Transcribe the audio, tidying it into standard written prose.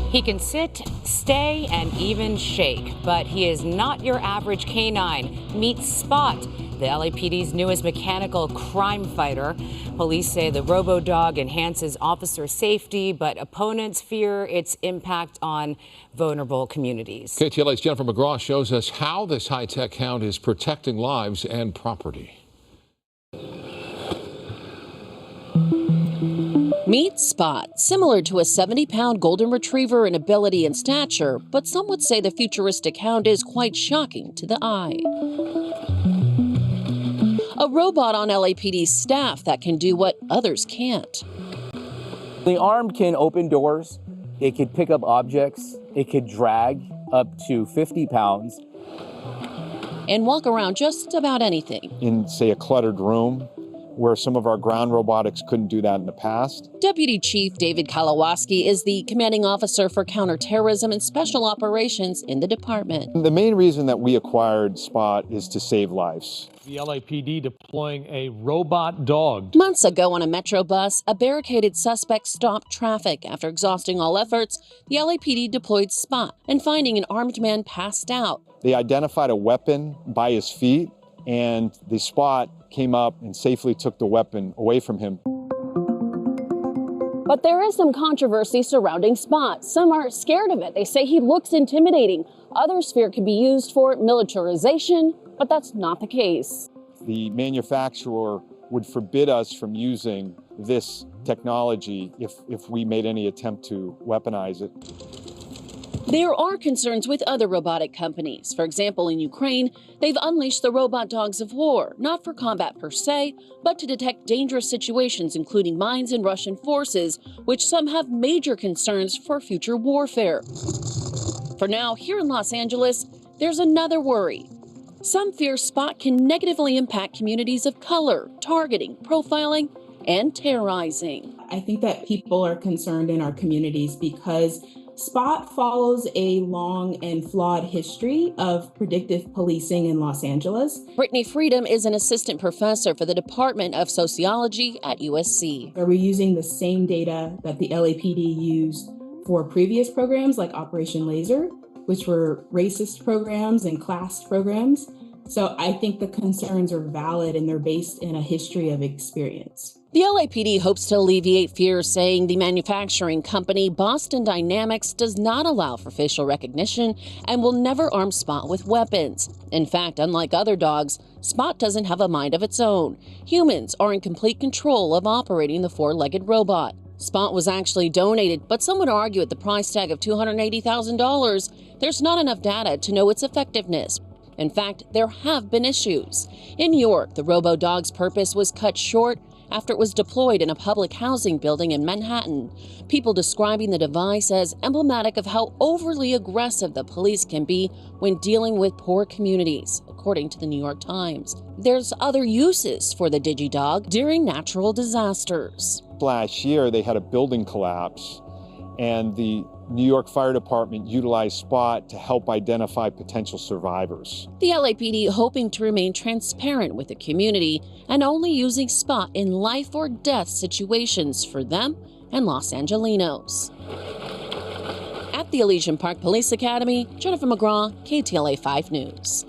He can sit, stay, and even shake, but he is not your average canine. Meet Spot, the LAPD's newest mechanical crime fighter. Police say the robo-dog enhances officer safety, but opponents fear its impact on vulnerable communities. KTLA's Jennifer McGraw shows us how this high-tech hound is protecting lives and property. Meet Spot, similar to a 70-pound golden retriever in ability and stature, but some would say the futuristic hound is quite shocking to the eye. A robot on LAPD's staff that can do what others can't. The arm can open doors, it could pick up objects, it could drag up to 50 pounds. And walk around just about anything. In, say, a cluttered room, where some of our ground robotics couldn't do that in the past. Deputy Chief David Kalawaski is the commanding officer for counterterrorism and special operations in the department. The main reason that we acquired Spot is to save lives. The LAPD deploying a robot dog. Months ago on a Metro bus, a barricaded suspect stopped traffic. After exhausting all efforts, the LAPD deployed Spot and finding an armed man passed out. They identified a weapon by his feet, and the Spot came up and safely took the weapon away from him. But there is some controversy surrounding Spot. Some are scared of it. They say he looks intimidating. Others fear it could be used for militarization, but that's not the case. The manufacturer would forbid us from using this technology if we made any attempt to weaponize it. There are concerns with other robotic companies. For example, in Ukraine, they've unleashed the robot dogs of war, not for combat per se, but to detect dangerous situations, including mines and Russian forces, which some have major concerns for future warfare. For now, here in Los Angeles, there's another worry. Some fear Spot can negatively impact communities of color, targeting, profiling, and terrorizing. I think that people are concerned in our communities because Spot follows a long and flawed history of predictive policing in Los Angeles. Brittany Freedom is an assistant professor for the Department of Sociology at USC. Are we using the same data that the LAPD used for previous programs like Operation Laser, which were racist programs and classed programs? So I think the concerns are valid and they're based in a history of experience. The LAPD hopes to alleviate fears, saying the manufacturing company Boston Dynamics does not allow for facial recognition and will never arm Spot with weapons. In fact, unlike other dogs, Spot doesn't have a mind of its own. Humans are in complete control of operating the four-legged robot. Spot was actually donated, but some would argue at the price tag of $280,000, there's not enough data to know its effectiveness. In fact, there have been issues. In New York, the robo-dog's purpose was cut short after it was deployed in a public housing building in Manhattan. People describing the device as emblematic of how overly aggressive the police can be when dealing with poor communities, according to the New York Times. There's other uses for the DigiDog during natural disasters. Last year, they had a building collapse, and the New York Fire Department utilized Spot to help identify potential survivors. The LAPD hoping to remain transparent with the community and only using Spot in life or death situations for them and Los Angelinos. At the Elysian Park Police Academy, Jennifer McGraw, KTLA 5 News.